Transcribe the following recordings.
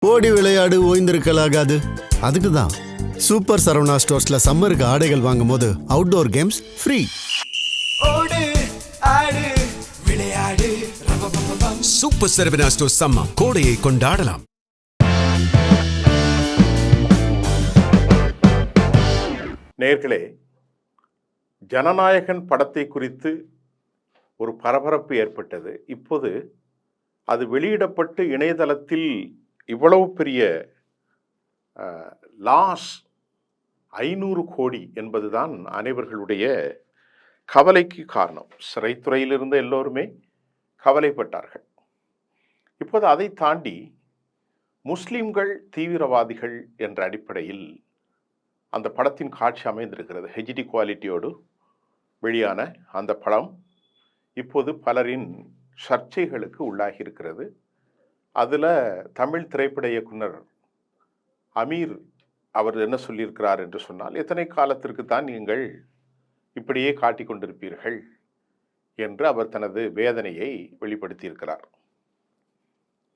ஓடி விளையாடு ஓய்ந்திருக்கலாகாது. அதுக்கு தான் சூப்பர் சரவணா ஸ்டோர்ஸ்ல சம்மருக்கு ஆடைகள் வாங்கும் போது அவுட்டோர் கேம்ஸ் ஃப்ரீ. ஓடு ஆடு விளையாடு சூப்பர் சரவணா ஸ்டோர்ஸ் சம்மா கோடையை கொண்டாடலாம். நேயர்களே, ஜனநாயகன் படத்தை குறித்து ஒரு பரபரப்பு ஏற்பட்டது. இப்போது அது வெளியிடப்பட்டு இணையதளத்தில் இவ்வளவு பெரிய லாஸ் 500 கோடி என்பதுதான் அனைவர்களுடைய கவலைக்கு காரணம். சிறைத்துறையிலிருந்து எல்லோருமே கவலைப்பட்டார்கள். இப்போது அதை தாண்டி முஸ்லிம்கள் தீவிரவாதிகள் என்ற அடிப்படையில் அந்த படத்தின் காட்சி அமைந்திருக்கிறது. ஹெச்டி குவாலிட்டியோடு வெளியான அந்த படம் இப்போது பலரின் சர்ச்சைகளுக்கு உள்ளாகி இருக்கிறது. அதில் தமிழ் திரைப்பட இயக்குனர் அமீர் அவர் என்ன சொல்லியிருக்கிறார் என்று சொன்னால், எத்தனை காலத்திற்கு தான் நீங்கள் இப்படியே காட்டிக் கொண்டிருப்பீர்கள் என்று அவர் தனது வேதனையை வெளிப்படுத்தியிருக்கிறார்.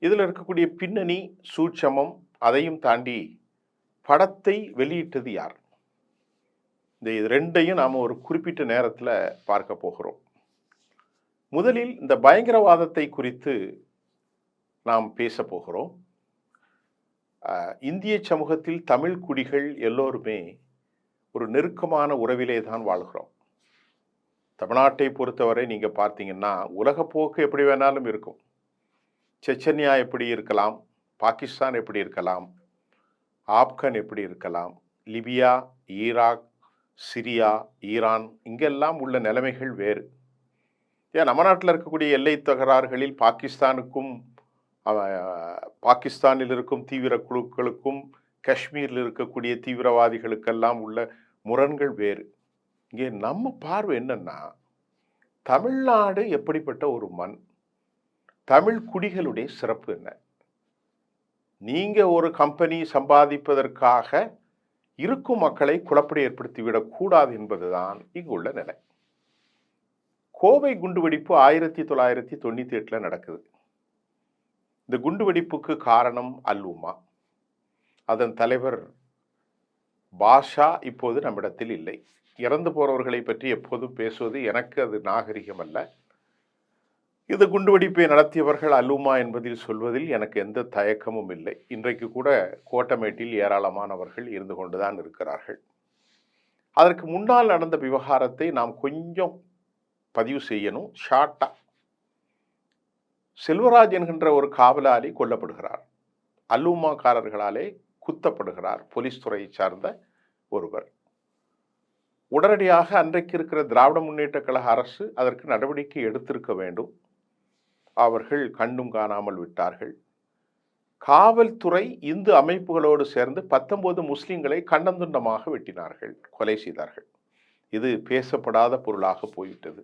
இதில் இருக்கக்கூடிய பின்னணி சூட்சமம், அதையும் தாண்டி படத்தை வெளியிட்டது யார், இந்த ரெண்டையும் நாம் ஒரு குறிப்பிட்ட நேரத்தில் பார்க்க போகிறோம். முதலில் இந்த பயங்கரவாதத்தை குறித்து நாம் பேச போகிறோம். இந்திய சமூகத்தில் தமிழ் குடிகள் எல்லோருமே ஒரு நெருக்கமான உறவிலே தான் வாழ்கிறோம். தமிழ்நாட்டை பொறுத்தவரை நீங்கள் பார்த்தீங்கன்னா உலக போக்கு எப்படி வேணாலும் இருக்கும். செச்சன்யா எப்படி இருக்கலாம், பாகிஸ்தான் எப்படி இருக்கலாம், ஆப்கான் எப்படி இருக்கலாம், லிபியா, ஈராக், சிரியா, ஈரான், இங்கெல்லாம் உள்ள நிலைமைகள் வேறு. ஏன் நம்ம நாட்டில் இருக்கக்கூடிய எல்லை தகராறுகளில் பாகிஸ்தானில் இருக்கும் தீவிர குழுக்களுக்கும் காஷ்மீரில் இருக்கக்கூடிய தீவிரவாதிகளுக்கெல்லாம் உள்ள முரண்கள் வேறு. இங்கே நம்ம பார்வை என்னன்னா, தமிழ்நாடு எப்படிப்பட்ட ஒரு மண், தமிழ் குடிகளுடைய சிறப்பு என்ன. நீங்கள் ஒரு கம்பெனி சம்பாதிப்பதற்காக இருக்கும் மக்களை குழப்படி ஏற்படுத்திவிடக் கூடாது என்பதுதான் இங்குள்ள நிலை. கோவை குண்டுவெடிப்பு 1998 நடக்குது. இந்த குண்டுவெடிப்புக்கு காரணம் அல்-உமா. அதன் தலைவர் பாஷா இப்போது நம்மிடத்தில் இல்லை. இறந்து போறவர்களை பற்றி எப்போதும் பேசுவது எனக்கு அது நாகரிகம் அல்ல. இந்த குண்டுவெடிப்பை நடத்தியவர்கள் அல்-உமா என்பதில் சொல்வதில் எனக்கு எந்த தயக்கமும் இல்லை. இன்றைக்கு கூட கோட்டமேட்டில் ஏராளமானவர்கள் இருந்து கொண்டுதான் இருக்கிறார்கள். அதற்கு முன்னால் நடந்த விவகாரத்தை நாம் கொஞ்சம் பதிவு செய்யணும். ஷார்ட்டா, செல்வராஜ் என்கின்ற ஒரு காவலாளி கொல்லப்படுகிறார். அல்-உமாக்காரர்களாலே குத்தப்படுகிறார். போலீஸ் துறையை சார்ந்த ஒருவர். உடனடியாக அன்றைக்கு இருக்கிற திராவிட முன்னேற்ற கழக அரசு அதற்கு நடவடிக்கை எடுத்திருக்க வேண்டும். அவர்கள் கண்டும் காணாமல் விட்டார்கள். காவல்துறை இந்து அமைப்புகளோடு சேர்ந்து 19 முஸ்லிம்களை கண்டந்துண்டமாக வெட்டினார்கள், கொலை செய்தார்கள். இது பேசப்படாத பொருளாக போய்விட்டது.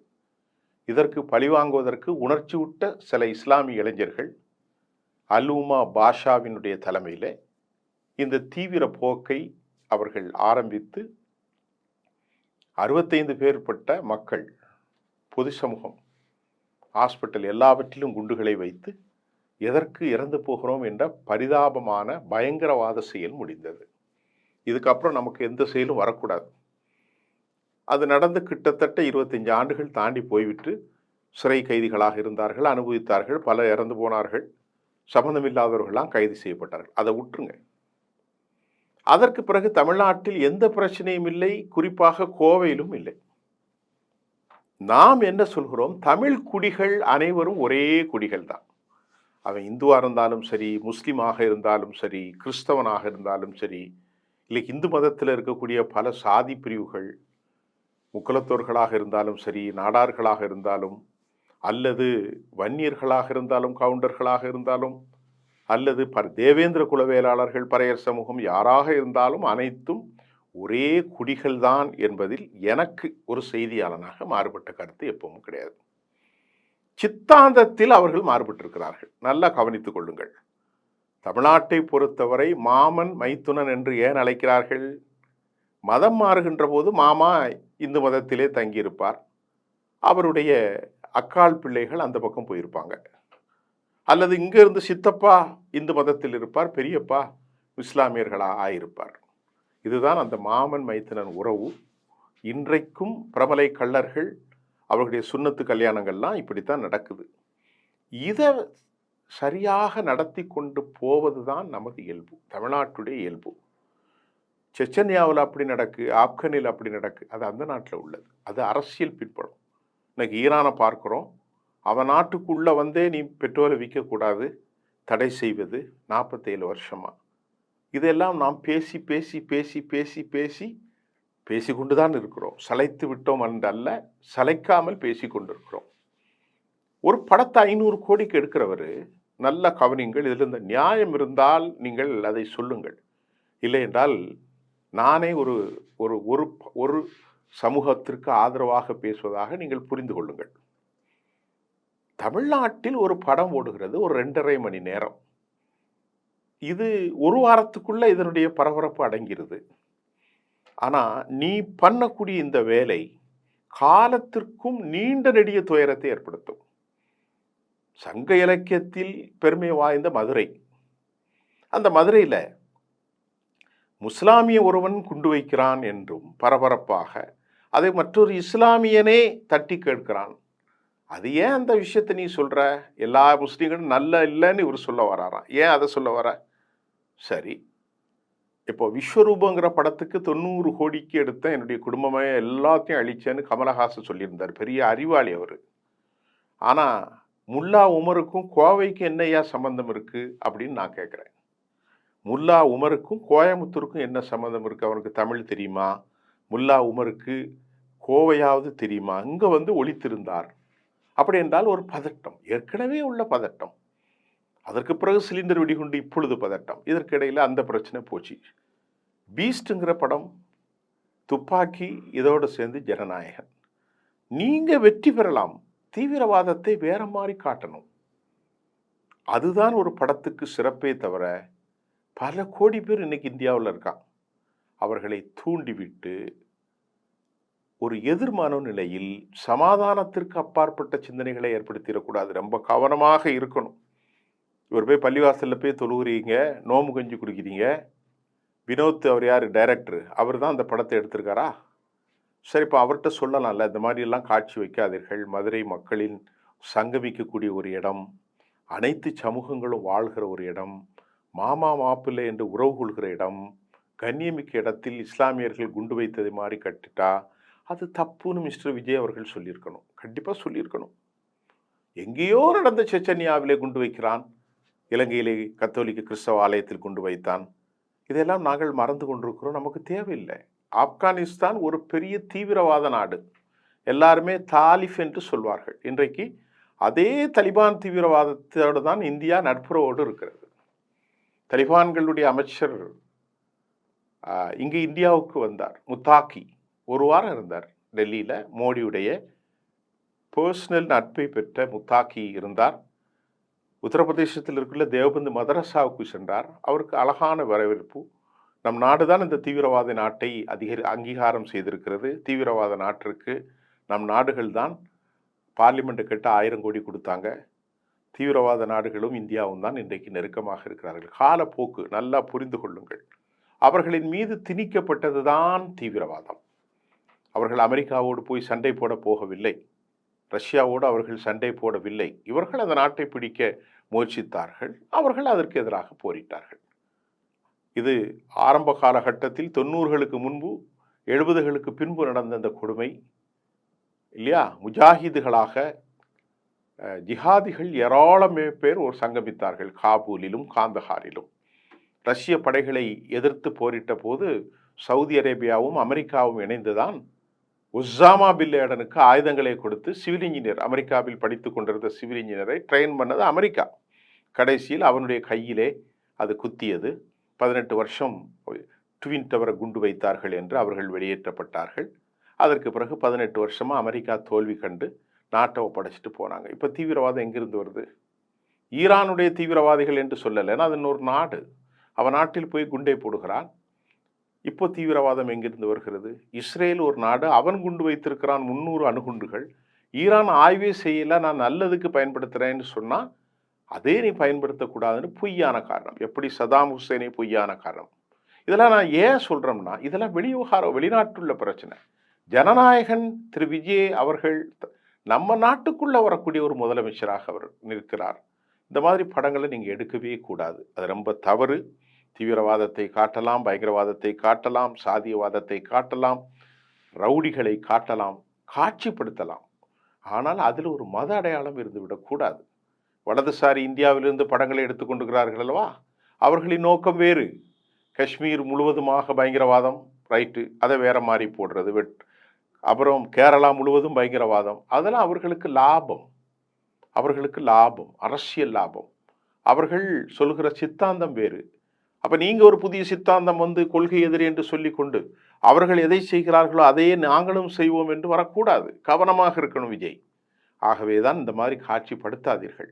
இதற்கு பழிவாங்குவதற்கு உணர்ச்சிவிட்ட சில இஸ்லாமிய இளைஞர்கள் அல்-உமா பாஷாவினுடைய தலைமையில் இந்த தீவிர போக்கை அவர்கள் ஆரம்பித்து 65 பேர்பட்ட மக்கள், பொது சமூகம், ஹாஸ்பிட்டல் எல்லாவற்றிலும் குண்டுகளை வைத்து எதற்கு இறந்து போகிறோம் என்ற பரிதாபமான பயங்கரவாத செயல் முடிந்தது. இதுக்கப்புறம் நமக்கு எந்த செயலும் வரக்கூடாது. அது நடந்து கிட்டத்தட்ட 25 ஆண்டுகள் தாண்டி போய்விட்டு சிறை கைதிகளாக இருந்தார்கள், அனுபவித்தார்கள், பலர் இறந்து போனார்கள், சம்பந்தமில்லாதவர்கள்லாம் கைது செய்யப்பட்டார்கள். அதை விட்டுருங்க. அதற்கு பிறகு தமிழ்நாட்டில் எந்த பிரச்சனையும் இல்லை, குறிப்பாக கோவையிலும் இல்லை. நாம் என்ன சொல்கிறோம், தமிழ் குடிகள் அனைவரும் ஒரே குடிகள் தான். அவன் இந்துவாக இருந்தாலும் சரி, முஸ்லீமாக இருந்தாலும் சரி, கிறிஸ்தவனாக இருந்தாலும் சரி, இல்லை இந்து மதத்தில் இருக்கக்கூடிய பல சாதி பிரிவுகள், முக்குலத்தோர்களாக இருந்தாலும் சரி, நாடார்களாக இருந்தாலும், அல்லது வன்னியர்களாக இருந்தாலும், கவுண்டர்களாக இருந்தாலும், அல்லது தேவேந்திர குலவேளாளர்கள், பறையர் சமூகம், யாராக இருந்தாலும் அனைத்தும் ஒரே குடிகள்தான் என்பதில் எனக்கு ஒரு செய்தியாளனாக மாறுபட்ட கருத்து எப்பவும் கிடையாது. சித்தாந்தத்தில் அவர்கள் மாறுபட்டிருக்கிறார்கள். நல்லா கவனித்துக் கொள்ளுங்கள். தமிழ்நாட்டை பொறுத்தவரை மாமன் மைத்துனன் என்று ஏன் அழைக்கிறார்கள்? மதம் மாறுகின்ற போது மாமா இந்து மதத்திலே தங்கியிருப்பார், அவருடைய அக்கால் பிள்ளைகள் அந்த பக்கம் போயிருப்பாங்க. அல்லது இங்க இருந்து சித்தப்பா இந்து மதத்தில் இருப்பார், பெரியப்பா இஸ்லாமியர்களா ஆயிருப்பார். இதுதான் அந்த மாமன் மைத்துனன் உறவு. இன்றைக்கும் பிரபலை கள்ளர்கள் அவர்களுடைய சுன்னத்து கல்யாணங்கள்லாம் இப்படித்தான் நடக்குது. இதை சரியாக நடத்தி கொண்டு போவது தான் நமது இயல்பு, தமிழ்நாட்டுடைய இயல்பு. செச்சன்யாவில் அப்படி நடக்கு, ஆப்கனில் அப்படி நடக்கு, அது அந்த நாட்டில் உள்ளது. அது அரசியல் பின்படும். இன்னைக்கு ஈரானை பார்க்குறோம். அவன் நாட்டுக்குள்ளே வந்தே நீ பெட்ரோலை விற்கக்கூடாது, தடை செய்வது 47 வருஷமா. இதெல்லாம் நாம் பேசி பேசி பேசி பேசி பேசி பேசிக்கொண்டு தான் இருக்கிறோம். சளைத்து விட்டோம் என்றல்ல, சளைக்காமல் பேசி கொண்டிருக்கிறோம். ஒரு படத்தை 500 கோடிக்கு எடுக்கிறவர் நல்ல கவனிங்கள். இதில் இந்த நியாயம் இருந்தால் நீங்கள் அதை சொல்லுங்கள். இல்லை என்றால் நானே ஒரு ஒரு ஒரு ஒரு சமூகத்திற்கு ஆதரவாக பேசுவதாக நீங்கள் புரிந்து கொள்ளுங்கள். தமிழ்நாட்டில் ஒரு படம் ஓடுகிறது, ஒரு 2.5 மணி நேரம். இது ஒரு வாரத்துக்குள்ள இதனுடைய பரபரப்பு அடங்கிறது. ஆனா நீ பண்ணக்கூடிய இந்த வேலை காலத்திற்கும் நீண்ட நெடிய துயரத்தை ஏற்படுத்தும். சங்க இலக்கியத்தில் பெருமை வாய்ந்த மதுரை, அந்த மதுரையில முஸ்லாமிய ஒருவன் குண்டு வைக்கிறான் என்றும் பரபரப்பாக அதை மற்றொரு இஸ்லாமியனே தட்டி கேட்கிறான். அது ஏன் அந்த விஷயத்தை நீ சொல்ற? எல்லா முஸ்லீம்களும் நல்ல இல்லைன்னு இவர் சொல்ல வராராம். ஏன் அதை சொல்ல வர? சரி, இப்போ விஸ்வரூபங்கிற படத்துக்கு 90 கோடிக்கு எடுத்த என்னுடைய குடும்பமே எல்லாத்தையும் அழிச்சேன்னு கமலஹாசன் சொல்லியிருந்தார். பெரிய அறிவாளி அவர். ஆனா முல்லா உமருக்கும் கோவைக்கு என்னையா சம்பந்தம் இருக்கு அப்படின்னு நான் கேட்குறேன். முல்லா உமருக்கும் கோயம்புத்தூருக்கும் என்ன சம்பந்தம் இருக்கு? அவனுக்கு தமிழ் தெரியுமா? முல்லா உமருக்கு கோவையாவது தெரியுமா? இங்க வந்து ஒளித்திருந்தார். அப்படி என்றால் ஒரு பதட்டம், ஏற்கனவே உள்ள பதட்டம். அதற்கு பிறகு சிலிண்டர் வெடிகுண்டு, இப்பொழுது பதட்டம். இதற்கு இடையில அந்த பிரச்சனை போச்சு. பீஸ்ட்ங்கிற படம், துப்பாக்கி, இதோடு சேர்ந்து ஜனநாயகன். நீங்க வெற்றி பெறலாம், தீவிரவாதத்தை வேற மாதிரி காட்டணும். அதுதான் ஒரு படத்துக்கு சிறப்பே தவிர பல கோடி பேர் இன்னைக்கு இந்தியாவில் இருக்கான். அவர்களை தூண்டிவிட்டு ஒரு எதிர்மான நிலையில் சமாதானத்திற்கு அப்பாற்பட்ட சிந்தனைகளை ஏற்படுத்திடக்கூடாது. ரொம்ப கவனமாக இருக்கணும். இவர் போய் பள்ளிவாசலில் போய் தொழுகிறீங்க, நோம்பு கஞ்சி குடிக்கிறீங்க. வினோத் அவர் யார்? டைரக்டர். அவர் தான் அந்த படத்தை எடுத்திருக்காரா? சரி, இப்போ அவர்கிட்ட சொல்லலாம்ல, இந்த மாதிரியெல்லாம் காட்சி வைக்காதீர்கள். மதுரை மக்களின் சங்கமிக்கக்கூடிய ஒரு இடம், அனைத்து சமூகங்களும் வாழ்கிற ஒரு இடம், மாமா மாப்பிள்ளை என்று உறவு கொள்கிற இடம், கண்ணியமிக்க இடத்தில் இஸ்லாமியர்கள் குண்டு வைத்ததை மாதிரி கட்டிட்டா அது தப்புன்னு மிஸ்டர் விஜய் அவர்கள் சொல்லியிருக்கணும். கண்டிப்பாக சொல்லியிருக்கணும். எங்கேயோ நடந்த செச்சன்யாவிலே குண்டு வைக்கிறான், இலங்கையிலே கத்தோலிக்க கிறிஸ்தவ ஆலயத்தில் குண்டு வைத்தான். இதெல்லாம் நாங்கள் மறந்து கொண்டிருக்கிறோம். நமக்கு தேவையில்லை. ஆப்கானிஸ்தான் ஒரு பெரிய தீவிரவாத நாடு. எல்லாருமே தாலிஃப் என்று சொல்வார்கள். இன்றைக்கு அதே தலிபான் தீவிரவாதத்தோடு தான் இந்தியா நட்புறவோடு இருக்கிறது. தலிபான்களுடைய அமைச்சர் இங்கு இந்தியாவுக்கு வந்தார், முத்தாக்கி. ஒரு வாரம் இருந்தார் டெல்லியில். மோடியுடைய பர்சனல் நட்பை பெற்ற முத்தாக்கி இருந்தார். உத்தரப்பிரதேசத்தில் இருக்கிற தேவபந்து மதரசாவுக்கு சென்றார். அவருக்கு அழகான வரவேற்பு. நம் நாடு தான் இந்த தீவிரவாத நாட்டை அங்கீகாரம் செய்திருக்கிறது. தீவிரவாத நாட்டிற்கு நம் நாடுகள் தான் பார்லிமெண்ட்டை கட்ட 1000 கோடி கொடுத்தாங்க. தீவிரவாத நாடுகளும் இந்தியாவும் தான் இன்றைக்கு நெருக்கமாக இருக்கிறார்கள். காலப்போக்கு நல்லா புரிந்து கொள்ளுங்கள். அவர்களின் மீது திணிக்கப்பட்டது தான் தீவிரவாதம். அவர்கள் அமெரிக்காவோடு போய் சண்டை போட போகவில்லை, ரஷ்யாவோடு அவர்கள் சண்டை போடவில்லை. இவர்கள் அந்த நாட்டை பிடிக்க முயற்சித்தார்கள். அவர்கள் அதற்கு எதிராக போரிட்டார்கள். இது ஆரம்ப காலகட்டத்தில் 90களுக்கு முன்பு 70களுக்கு பின்பு நடந்த அந்த கொடுமை இல்லையா? முஜாஹிதுகளாக ஜிஹாதிகள் ஏராளமே பேர் ஒரு சங்கமித்தார்கள். காபூலிலும் காந்தஹாரிலும் ரஷ்ய படைகளை எதிர்த்து போரிட்ட போது சவுதி அரேபியாவும் அமெரிக்காவும் இணைந்துதான் உசாமா பின் லேடனுக்கு ஆயுதங்களை கொடுத்து சிவில் இன்ஜினியர், அமெரிக்காவில் படித்து கொண்டிருந்த சிவில் இன்ஜினியரை ட்ரெயின் பண்ணது அமெரிக்கா. கடைசியில் அவனுடைய கையிலே அது குத்தியது. 18 வருஷம் ட்வின் டவரை குண்டு வைத்தார்கள் என்று அவர்கள் வெளியேற்றப்பட்டார்கள். அதற்கு பிறகு 18 வருஷமாக அமெரிக்கா தோல்வி கண்டு நாட்டை ஒப்படைச்சிட்டு போனாங்க. இப்போ தீவிரவாதம் எங்கிருந்து வருது? ஈரானுடைய தீவிரவாதிகள் என்று சொல்லலை, அது இன்னொரு நாடு. அவன் நாட்டில் போய் குண்டை போடுகிறான். இப்போ தீவிரவாதம் எங்கிருந்து வருகிறது? இஸ்ரேல் ஒரு நாடு, அவன் குண்டு வைத்திருக்கிறான் 300 அணுகுண்டுகள். ஈரான் ஆய்வே செய்யல, நான் நல்லதுக்கு பயன்படுத்துகிறேன்னு சொன்னால் அதே நீ பயன்படுத்தக்கூடாதுன்னு பொய்யான காரணம். எப்படி சதாம் ஹுசேனை பொய்யான காரணம். இதெல்லாம் நான் ஏன் சொல்கிறோம்னா, இதெல்லாம் வெளிநாட்டுள்ள பிரச்சனை. ஜனநாயகன் திரு விஜய் அவர்கள் நம்ம நாட்டுக்குள்ளே வரக்கூடிய ஒரு முதலமைச்சராக அவர் நிற்கிறார். இந்த மாதிரி படங்களை நீங்கள் எடுக்கவே கூடாது. அது ரொம்ப தவறு. தீவிரவாதத்தை காட்டலாம், பயங்கரவாதத்தை காட்டலாம், சாதியவாதத்தை காட்டலாம், ரவுடிகளை காட்டலாம், காட்சிப்படுத்தலாம். ஆனால் அதில் ஒரு மத அடையாளம் இருந்துவிடக்கூடாது. வலதுசாரி இந்தியாவிலிருந்து படங்களை எடுத்துக்கொண்டுகிறார்கள் அல்லவா, அவர்களின் நோக்கம் வேறு. காஷ்மீர் முழுவதுமாக பயங்கரவாதம், ரைட்டு, அதை வேற மாதிரி போடுறது. அப்புறம் கேரளா முழுவதும் பயங்கரவாதம், அதெல்லாம் அவர்களுக்கு லாபம், அரசியல் லாபம். அவர்கள் சொல்கிற சித்தாந்தம் வேறு. அப்போ நீங்கள் ஒரு புதிய சித்தாந்தம் கொள்கை எதிரி என்று சொல்லிக்கொண்டு அவர்கள் எதை செய்கிறார்களோ அதையே நாங்களும் செய்வோம் என்று வரக்கூடாது. கவனமாக இருக்கணும் விஜய். ஆகவே தான் இந்த மாதிரி காட்சிப்படுத்தாதீர்கள்.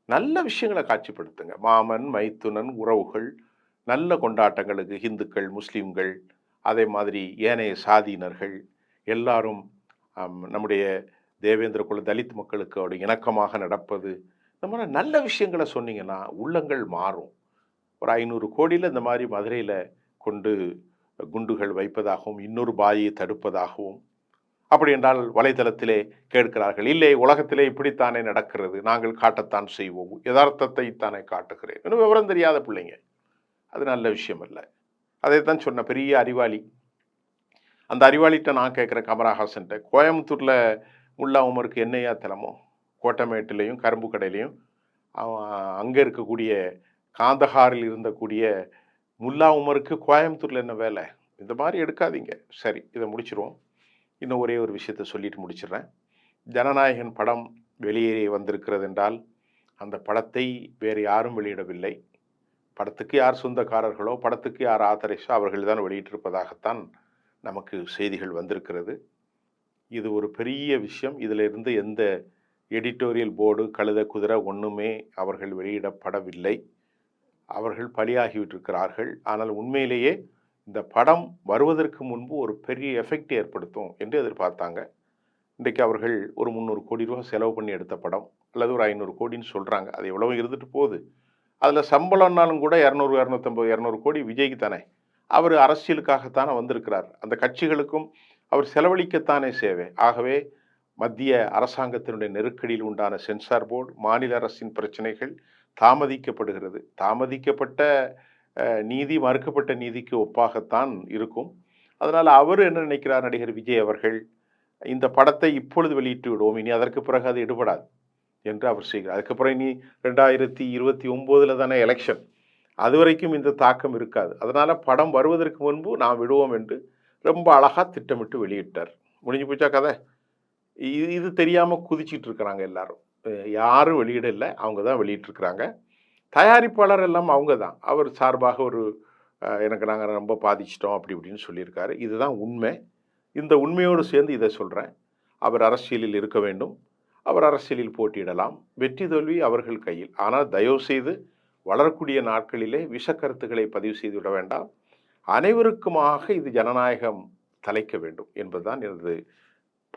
நல்ல விஷயங்களை காட்சிப்படுத்துங்க. மாமன், மைத்துனன், உறவுகள், நல்ல கொண்டாட்டங்களுக்கு இந்துக்கள், முஸ்லீம்கள், அதே மாதிரி ஏனைய சாதியினர்கள் எல்லாரும் நம்முடைய தேவேந்திர குல தலித் மக்களுக்கு அவருடைய இணக்கமாக நடப்பது, இந்த மாதிரி நல்ல விஷயங்களை சொன்னீங்கன்னா உள்ளங்கள் மாறும். ஒரு 500 கோடியில் இந்த மாதிரி மதுரையில் கொண்டு குண்டுகள் வைப்பதாகவும் இன்னொரு பாயை தடுப்பதாகவும், அப்படி என்றால் வலைதளத்திலே கேட்கிறார்கள், இல்லை உலகத்திலே இப்படித்தானே நடக்கிறது, நாங்கள் காட்டத்தான் செய்வோம், யதார்த்தத்தை தானே காட்டுகிறேன். இன்னும் விவரம் தெரியாத பிள்ளைங்க. அது நல்ல விஷயம் அல்ல. அதைத்தான் சொன்ன பெரிய அறிவாளி. அந்த அறிவாளிகிட்ட நான் கேட்குறேன், கமலஹாசன்ட்ட, கோயம்புத்தூரில் முல்லா உமருக்கு என்னையா தினமோ கோட்டமேட்டிலையும் கரும்பு கடையிலையும் அங்கே இருக்கக்கூடிய காந்தஹாரில் இருந்தக்கூடிய முல்லா உமருக்கு கோயம்புத்தூரில் என்ன வேலை? இந்த மாதிரி எடுக்காதீங்க. சரி, இதை முடிச்சிருவோம். இன்னும் ஒரே ஒரு விஷயத்தை சொல்லிட்டு முடிச்சிடுறேன். ஜனநாயகன் படம் வெளியே வந்திருக்கிறது என்றால் அந்த படத்தை வேறு யாரும் வெளியிடவில்லை. படத்துக்கு யார் சொந்தக்காரர்களோ, படத்துக்கு யார் ஆதரிச்சோ அவர்கள் தான் வெளியிட்டிருப்பதாகத்தான் நமக்கு செய்திகள் வந்திருக்கிறது. இது ஒரு பெரிய விஷயம். இதிலிருந்து எந்த எடிட்டோரியல் போர்டு, கழுத குதிரை ஒன்றுமே அவர்கள் வெளியிடப்படவில்லை. அவர்கள் பலியாகிவிட்டிருக்கிறார்கள். ஆனால் உண்மையிலேயே இந்த படம் வருவதற்கு முன்பு ஒரு பெரிய எஃபெக்ட் ஏற்படுத்தும் என்று எதிர்பார்த்தாங்க. இன்றைக்கு அவர்கள் ஒரு 300 கோடி ரூபா செலவு பண்ணி எடுத்த படம், அல்லது ஒரு 500 கோடின்னு சொல்கிறாங்க. அது எவ்வளவு இருந்துட்டு போகுது. அதில் சம்பளம்னாலும் கூட 200, 250, 200 கோடி விஜய்க்கு தானே. அவர் அரசியலுக்காகத்தானே வந்திருக்கிறார். அந்த கட்சிகளுக்கும் அவர் செலவழிக்கத்தானே சேவை. ஆகவே மத்திய அரசாங்கத்தினுடைய நெருக்கடியில் உண்டான சென்சார் போர்டு, மாநில அரசின் பிரச்சனைகள் தாமதிக்கப்படுகிறது. தாமதிக்கப்பட்ட நீதி மறுக்கப்பட்ட நீதிக்கு ஒப்பாகத்தான் இருக்கும். அதனால் அவர் என்ன நினைக்கிறார், நடிகர் விஜய் அவர்கள், இந்த படத்தை இப்பொழுது வெளியிட்டு விடுவோம், இனி அதற்கு பிறகு அது எடுபடாது என்று அவர் செய்கிறார். அதுக்கப்புறம் இனி 2029 தானே எலெக்ஷன், அது வரைக்கும் இந்த தாக்கம் இருக்காது. அதனால் படம் வருவதற்கு முன்பு நாம் விடுவோம் என்று ரொம்ப அழகாக திட்டமிட்டு வெளியிட்டார். முடிஞ்சு போச்சா கதை. இது தெரியாமல் குதிச்சிட்டு இருக்கிறாங்க எல்லாரும். யாரும் வெளியிடலை, அவங்க தான் வெளியிட்டிருக்கிறாங்க. தயாரிப்பாளர் எல்லாம் அவங்க தான். அவர் சார்பாக ஒரு எனக்கு நாங்கள் ரொம்ப பாதிச்சிட்டோம் அப்படி இப்படின்னு சொல்லியிருக்காரு. இதுதான் உண்மை. இந்த உண்மையோடு சேர்ந்து இதை சொல்கிறேன். அவர் அரசியலில் இருக்க வேண்டும், அவர் அரசியலில் போட்டியிடலாம். வெற்றி தோல்வி அவர்கள் கையில். ஆனால் தயவுசெய்து வளரக்கூடிய நாட்களிலே விஷக்கருத்துக்களை பதிவு செய்து விட வேண்டாம். அனைவருக்குமாக இது ஜனநாயகம் தலைக்க வேண்டும் என்பதுதான் எனது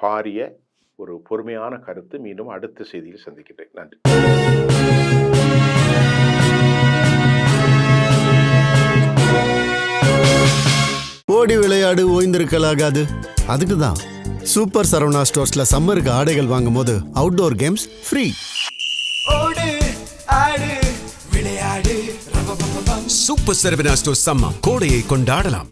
பாரிய ஒரு பொறுமையான கருத்து. மீண்டும் அடுத்த செய்தியில் சந்திக்கிறேன். நன்றி. ஓடி விளையாடு, ஓய்ந்திருக்கலாகாது. அதுக்கு தான் சூப்பர் சரவணா ஸ்டோர்ஸ்ல சம்மருக்கு ஆடைகள் வாங்கும் போது அவுட்டோர் கேம்ஸ் ஃப்ரீ. ஓடு ஆடு விளையாடு. சூப்பர் சரவணா ஸ்டோர்ஸ் சம்மர் கோடையை கொண்டாடலாம்.